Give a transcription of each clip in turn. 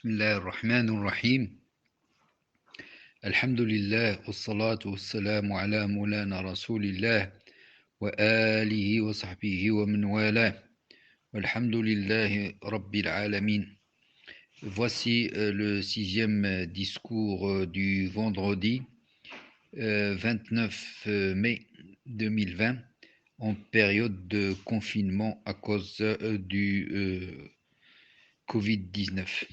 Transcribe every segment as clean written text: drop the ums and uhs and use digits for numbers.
بسم الله الرحمن الرحيم الحمد لله والصلاة والسلام على مولانا رسول الله وآله وصحبه ومن والاه والحمد لله رب العالمين. Voici le sixième discours du vendredi 29 mai 2020 en période de confinement à cause du Covid-19.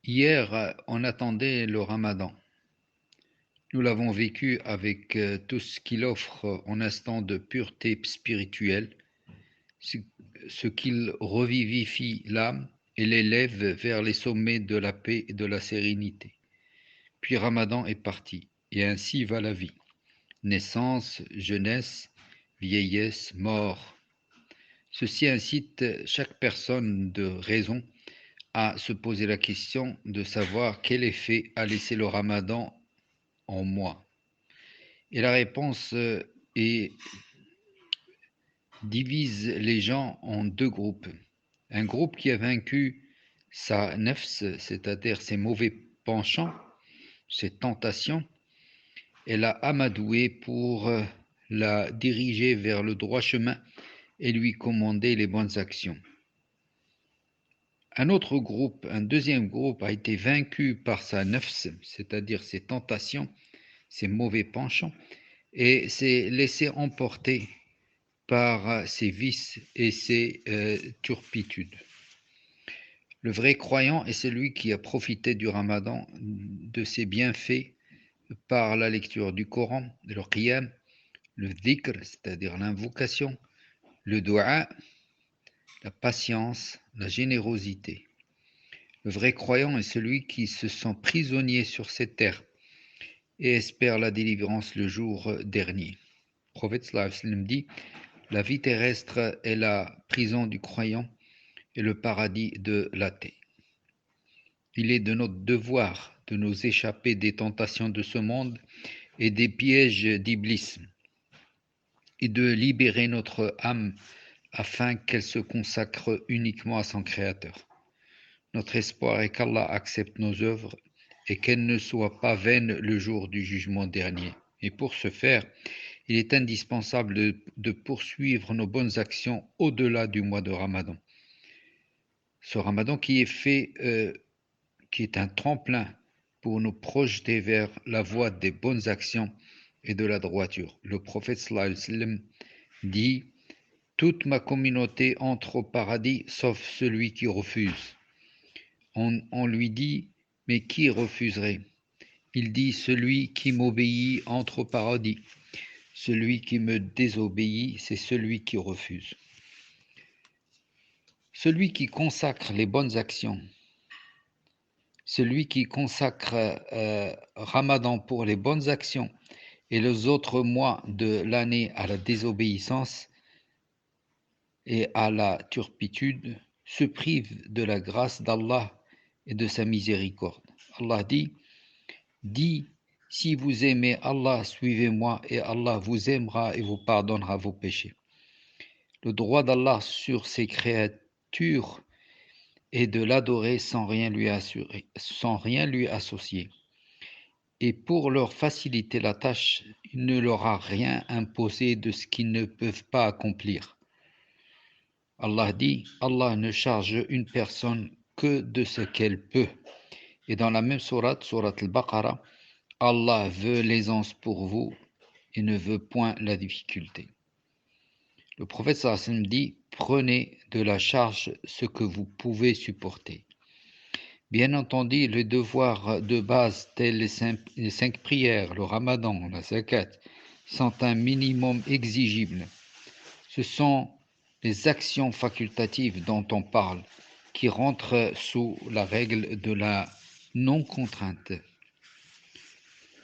Hier, on attendait le Ramadan. Nous l'avons vécu avec tout ce qu'il offre en instant de pureté spirituelle, ce qu'il revivifie l'âme et l'élève vers les sommets de la paix et de la sérénité. Puis Ramadan est parti, et ainsi va la vie. Naissance, jeunesse, vieillesse, mort. Ceci incite chaque personne de raison à se poser la question de savoir quel effet a laissé le Ramadan en moi. Et la réponse divise les gens en deux groupes. Un groupe qui a vaincu sa nafs, c'est-à-dire ses mauvais penchants, ses tentations, et l'a amadoué pour la diriger vers le droit chemin et lui commander les bonnes actions. Un autre groupe, un deuxième groupe, a été vaincu par sa nafs, c'est-à-dire ses tentations, ses mauvais penchants, et s'est laissé emporter par ses vices et ses turpitudes. Le vrai croyant est celui qui a profité du Ramadan, de ses bienfaits, par la lecture du Coran, le qiyam, le dhikr, c'est-à-dire l'invocation, le dua, la patience, la générosité. Le vrai croyant est celui qui se sent prisonnier sur cette terre et espère la délivrance le jour dernier. Le prophète sallallahu alayhi wa sallam dit: la vie terrestre est la prison du croyant et le paradis de l'athée. Il est de notre devoir de nous échapper des tentations de ce monde et des pièges d'Iblis et de libérer notre âme afin qu'elle se consacre uniquement à son Créateur. Notre espoir est qu'Allah accepte nos œuvres et qu'elles ne soient pas vaines le jour du jugement dernier. Et pour ce faire, il est indispensable de poursuivre nos bonnes actions au-delà du mois de Ramadan. Ce Ramadan qui est un tremplin pour nous projeter vers la voie des bonnes actions et de la droiture. Le prophète sallallahu alayhi wa sallam dit: toute ma communauté entre au paradis sauf celui qui refuse. On lui dit: mais qui refuserait? Il dit: celui qui m'obéit entre au paradis. Celui qui me désobéit, c'est celui qui refuse. Celui qui consacre les bonnes actions, celui qui consacre Ramadan pour les bonnes actions et les autres mois de l'année à la désobéissance et à la turpitude, se prive de la grâce d'Allah et de sa miséricorde. Allah dit: dis, si vous aimez Allah, suivez-moi et Allah vous aimera et vous pardonnera vos péchés. Le droit d'Allah sur ses créatures est de l'adorer sans rien lui associer. Et pour leur faciliter la tâche, il ne leur a rien imposé de ce qu'ils ne peuvent pas accomplir. Allah dit: Allah ne charge une personne que de ce qu'elle peut. Et dans la même sourate Al-Baqarah, Allah veut l'aisance pour vous et ne veut point la difficulté. Le prophète sallallahu alayhi wa sallam dit: prenez de la charge ce que vous pouvez supporter. Bien entendu, les devoirs de base tels les cinq prières, le Ramadan, la zakat, sont un minimum exigible. Ce sont les actions facultatives dont on parle qui rentrent sous la règle de la non-contrainte.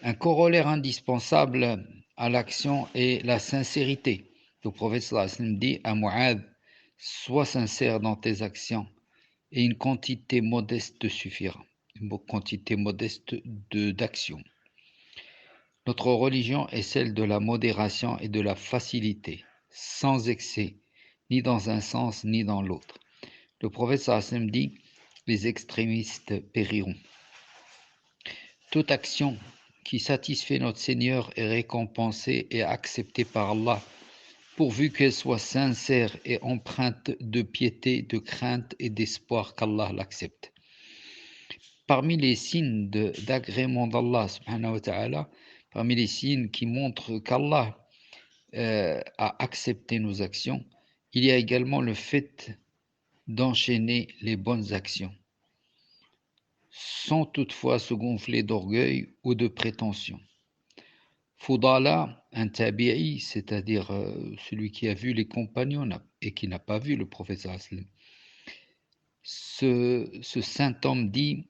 Un corollaire indispensable à l'action est la sincérité. Le prophète sallallahu alayhi wa sallam dit à Mu'adh: sois sincère dans tes actions et une quantité modeste te suffira. Une quantité modeste d'action. Notre religion est celle de la modération et de la facilité, sans excès, ni dans un sens ni dans l'autre. Le prophète sallam dit, les extrémistes périront. Toute action qui satisfait notre Seigneur est récompensée et acceptée par Allah, pourvu qu'elle soit sincère et empreinte de piété, de crainte et d'espoir qu'Allah l'accepte. Parmi les signes d'agrément d'Allah subhanahu wa ta'ala, parmi les signes qui montrent qu'Allah a accepté nos actions, il y a également le fait d'enchaîner les bonnes actions, sans toutefois se gonfler d'orgueil ou de prétention. Fudala, un tabi'i, c'est-à-dire celui qui a vu les compagnons et qui n'a pas vu le prophète sallam. Ce saint homme dit,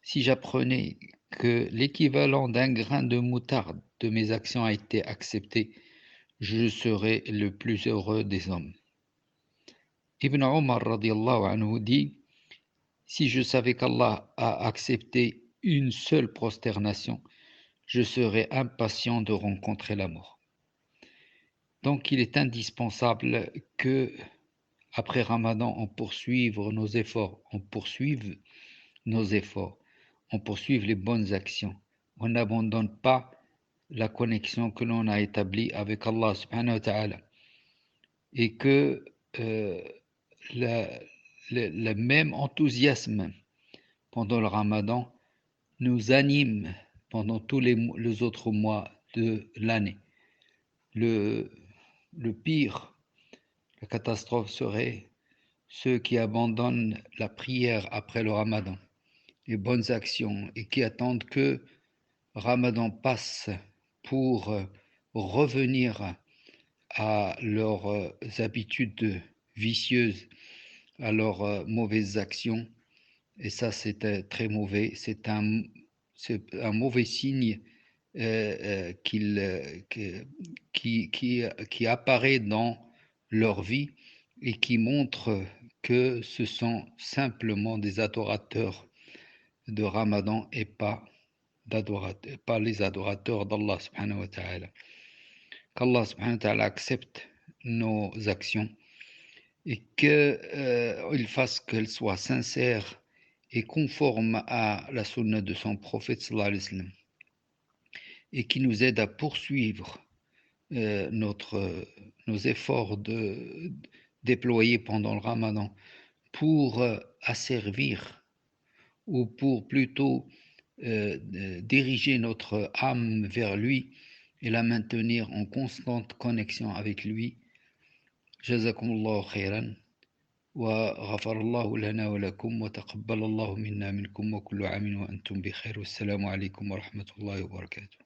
si j'apprenais que l'équivalent d'un grain de moutarde de mes actions a été accepté, je serais le plus heureux des hommes. Ibn Omar radiallahu anhu dit, si je savais qu'Allah a accepté une seule prosternation, je serais impatient de rencontrer la mort. Donc il est indispensable que, après Ramadan, on poursuive nos efforts, on poursuive les bonnes actions. On n'abandonne pas la connexion que l'on a établie avec Allah subhanahu wa ta'ala. Et que le même enthousiasme pendant le Ramadan nous anime pendant tous les autres mois de l'année. Le pire, la catastrophe serait ceux qui abandonnent la prière après le Ramadan, les bonnes actions, et qui attendent que Ramadan passe pour revenir à leurs habitudes vicieuses, à leurs mauvaises actions. Et ça, c'est très mauvais. C'est un mauvais signe qui apparaît dans leur vie et qui montre que ce sont simplement des adorateurs de Ramadan et pas les adorateurs d'Allah subhanahu wa ta'ala. Qu'Allah subhanahu wa ta'ala accepte nos actions et qu'il fasse qu'elles soient sincères et conformes à la sunna de son prophète sallallahu alayhi wa sallam, et qui nous aide à poursuivre nos efforts déployés pendant le Ramadan pour asservir ou pour plutôt diriger notre âme vers lui et la maintenir en constante connexion avec lui. Jazakumullahu khairan wa ghafarallahu lana wa lakum wa taqabbalallahu minna minkum wa kullu amin wa antum bi khair. Wassalamu alaykum wa rahmatullahi wa barakatuh.